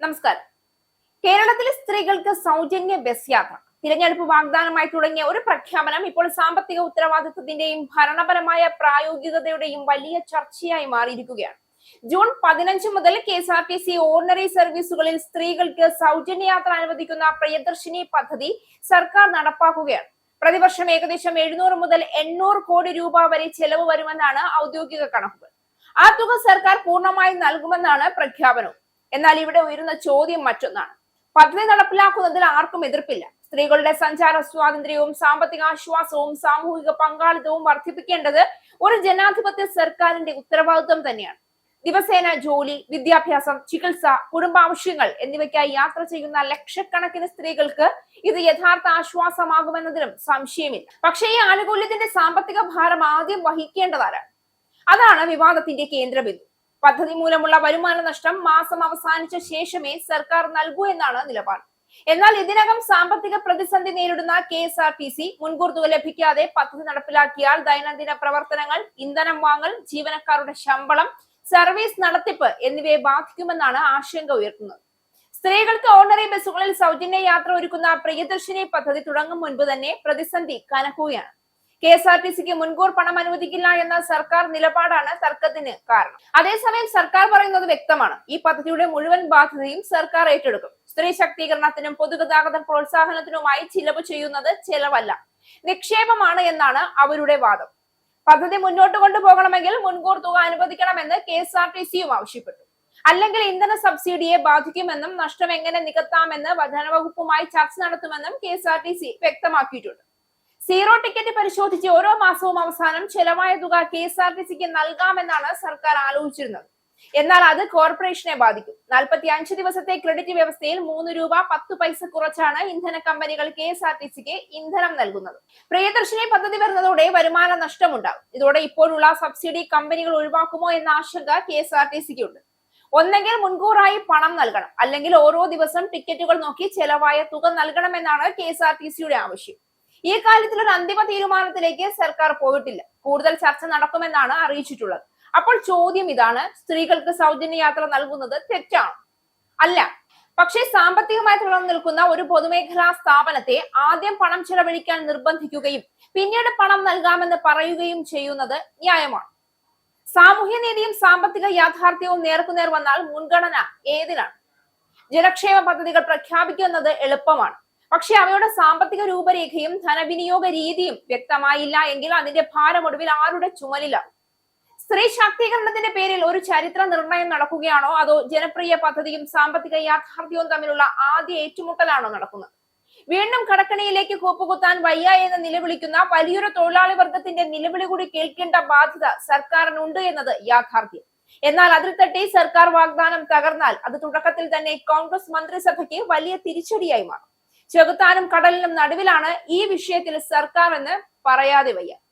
നമസ്കാരം. കേരളത്തിലെ സ്ത്രീകൾക്ക് സൗജന്യ ബസ് യാത്ര തിരഞ്ഞെടുപ്പ് വാഗ്ദാനമായി തുടങ്ങിയ ഒരു പ്രഖ്യാപനം ഇപ്പോൾ സാമ്പത്തിക ഉത്തരവാദിത്വത്തിന്റെയും ഭരണപരമായ പ്രായോഗികതയുടെയും വലിയ ചർച്ചയായി മാറിയിരിക്കുകയാണ്. ജൂൺ 15 മുതൽ KSRTC ഓർഡിനറി സർവീസുകളിൽ സ്ത്രീകൾക്ക് സൗജന്യ യാത്ര അനുവദിക്കുന്ന പ്രിയദർശിനി പദ്ധതി സർക്കാർ നടപ്പാക്കുകയാണ്. പ്രതിവർഷം ഏകദേശം 700 മുതൽ 800 കോടി രൂപ വരെ ചെലവ് വരുമെന്നാണ് ഔദ്യോഗിക കണക്കുകൾ. ആ തുക സർക്കാർ പൂർണ്ണമായി നൽകുമെന്നാണ് പ്രഖ്യാപനം. എന്നാൽ ഇവിടെ ഉയരുന്ന ചോദ്യം മറ്റൊന്നാണ്. പദ്ധതി നടപ്പിലാക്കുന്നതിൽ ആർക്കും എതിർപ്പില്ല. സ്ത്രീകളുടെ സഞ്ചാര സ്വാതന്ത്ര്യവും സാമ്പത്തിക ആശ്വാസവും സാമൂഹിക പങ്കാളിത്തവും വർദ്ധിപ്പിക്കേണ്ടത് ഒരു ജനാധിപത്യ സർക്കാരിന്റെ ഉത്തരവാദിത്വം തന്നെയാണ്. ദിവസേന ജോലി, വിദ്യാഭ്യാസം, ചികിത്സ, കുടുംബാവശ്യങ്ങൾ എന്നിവയ്ക്കായി യാത്ര ചെയ്യുന്ന ലക്ഷക്കണക്കിന് സ്ത്രീകൾക്ക് ഇത് യഥാർത്ഥ ആശ്വാസമാകുമെന്നതിലും സംശയമില്ല. പക്ഷേ ഈ ആനുകൂല്യത്തിന്റെ സാമ്പത്തിക ഭാരം ആദ്യം വഹിക്കേണ്ടതാരാണ്? അതാണ് വിവാദത്തിന്റെ കേന്ദ്രബിന്ദു. പദ്ധതി മൂലമുള്ള വരുമാന നഷ്ടം മാസം അവസാനിച്ച ശേഷമേ സർക്കാർ നൽകൂ എന്നാണ് നിലപാട്. എന്നാൽ ഇതിനകം സാമ്പത്തിക പ്രതിസന്ധി നേരിടുന്ന KSRTC മുൻകൂർ തുക ലഭിക്കാതെ പദ്ധതി നടപ്പിലാക്കിയാൽ ദൈനംദിന പ്രവർത്തനങ്ങൾ, ഇന്ധനം വാങ്ങൽ, ജീവനക്കാരുടെ ശമ്പളം, സർവീസ് നടത്തിപ്പ് എന്നിവയെ ബാധിക്കുമെന്നാണ് ആശങ്ക ഉയർത്തുന്നത്. സ്ത്രീകൾക്ക് ഓർഡിനറി ബസ്സുകളിൽ സൗജന്യ യാത്ര ഒരുക്കുന്ന പ്രിയദർശിനി പദ്ധതി തുടങ്ങും മുൻപ് തന്നെ പ്രതിസന്ധി കനക്കുകയാണ്. KSRTCക്ക് മുൻകൂർ പണം അനുവദിക്കില്ല എന്ന സർക്കാർ നിലപാടാണ് തർക്കത്തിന് കാരണം. അതേസമയം സർക്കാർ പറയുന്നത് വ്യക്തമാണ്. ഈ പദ്ധതിയുടെ മുഴുവൻ ബാധ്യതയും സർക്കാർ ഏറ്റെടുക്കും. സ്ത്രീ ശാക്തീകരണത്തിനും പൊതുഗതാഗത പ്രോത്സാഹനത്തിനുമായി ചിലവ് ചെയ്യുന്നത് ചെലവല്ല, നിക്ഷേപമാണ് എന്നാണ് അവരുടെ വാദം. പദ്ധതി മുന്നോട്ട് കൊണ്ടുപോകണമെങ്കിൽ മുൻകൂർ തുക അനുവദിക്കണമെന്ന് KSRTCയും ആവശ്യപ്പെട്ടു. അല്ലെങ്കിൽ ഇന്ധന സബ്സിഡിയെ ബാധിക്കുമെന്നും നഷ്ടം എങ്ങനെ നികത്താമെന്ന് ധനവകുപ്പുമായി ചർച്ച നടത്തുമെന്നും KSRTC വ്യക്തമാക്കിയിട്ടുണ്ട്. സീറോ ടിക്കറ്റ് പരിശോധിച്ച് ഓരോ മാസവും അവസാനം ചെലവായ തുക KSRTCക്ക് നൽകാമെന്നാണ് സർക്കാർ ആലോചിച്ചിരുന്നത്. എന്നാൽ അത് കോർപ്പറേഷനെ ബാധിക്കും. 45 ദിവസത്തെ ക്രെഡിറ്റ് വ്യവസ്ഥയിൽ 3 രൂപ 10 പൈസ കുറച്ചാണ് ഇന്ധന കമ്പനികൾ KSRTCക്ക് ഇന്ധനം നൽകുന്നത്. പ്രിയദർശിനി പദ്ധതി വരുന്നതോടെ വരുമാന നഷ്ടമുണ്ടാകും. ഇതോടെ ഇപ്പോഴുള്ള സബ്സിഡി കമ്പനികൾ ഒഴിവാക്കുമോ എന്ന ആശങ്ക KSRTCക്ക് ഉണ്ട്. ഒന്നെങ്കിൽ മുൻകൂറായി പണം നൽകണം, അല്ലെങ്കിൽ ഓരോ ദിവസം ടിക്കറ്റുകൾ നോക്കി ചെലവായ തുക നൽകണമെന്നാണ് KSRTCയുടെ ആവശ്യം. ഈ കാര്യത്തിൽ ഒരു അന്തിമ തീരുമാനത്തിലേക്ക് സർക്കാർ പോയിട്ടില്ല. കൂടുതൽ ചർച്ച നടക്കുമെന്നാണ് അറിയിച്ചിട്ടുള്ളത്. അപ്പോൾ ചോദ്യം ഇതാണ്: സ്ത്രീകൾക്ക് സൗജന്യ യാത്ര നൽകുന്നത് തെറ്റാണോ? അല്ല. പക്ഷേ സാമ്പത്തികമായി തുടർന്നു നിൽക്കുന്ന ഒരു പൊതുമേഖലാ സ്ഥാപനത്തെ ആദ്യം പണം ചെലവഴിക്കാൻ നിർബന്ധിക്കുകയും പിന്നീട് പണം നൽകാമെന്ന് പറയുകയും ചെയ്യുന്നത് ന്യായമാണ്. സാമൂഹ്യനീതിയും സാമ്പത്തിക യാഥാർത്ഥ്യവും നേർക്കുനേർ വന്നാൽ മുൻഗണന ഏതിനാണ്? ജനക്ഷേമ പദ്ധതികൾ പ്രഖ്യാപിക്കുന്നത് എളുപ്പമാണ്. പക്ഷെ അവയുടെ സാമ്പത്തിക രൂപരേഖയും ധനവിനിയോഗ രീതിയും വ്യക്തമായില്ല എങ്കിൽ അതിന്റെ ഭാരമൊടുവിൽ ആരുടെ ചുമലിലാവും? സ്ത്രീ ശാക്തീകരണത്തിന്റെ പേരിൽ ഒരു ചരിത്ര നിർണയം നടക്കുകയാണോ, അതോ ജനപ്രിയ പദ്ധതിയും സാമ്പത്തിക യാഥാർത്ഥ്യവും തമ്മിലുള്ള ആദ്യ ഏറ്റുമുട്ടലാണോ നടക്കുന്നത്? വീണ്ടും കടക്കണിയിലേക്ക് കൂപ്പുകുത്താൻ വയ്യ എന്ന് നിലവിളിക്കുന്ന വലിയൊരു തൊഴിലാളി വർഗത്തിന്റെ നിലവിളി കൂടി കേൾക്കേണ്ട ബാധ്യത സർക്കാരിനുണ്ട് എന്നത് യാഥാർത്ഥ്യം. എന്നാൽ അതിൽ തട്ടി സർക്കാർ വാഗ്ദാനം തകർന്നാൽ അത് തുടക്കത്തിൽ തന്നെ കോൺഗ്രസ് മന്ത്രിസഭയ്ക്ക് വലിയ തിരിച്ചടിയായി മാറും. ചെകുത്താനും കടലിനും നടുവിലാണ് ഈ വിഷയത്തിൽ സർക്കാർ എന്ന് പറയാതെ വയ്യ.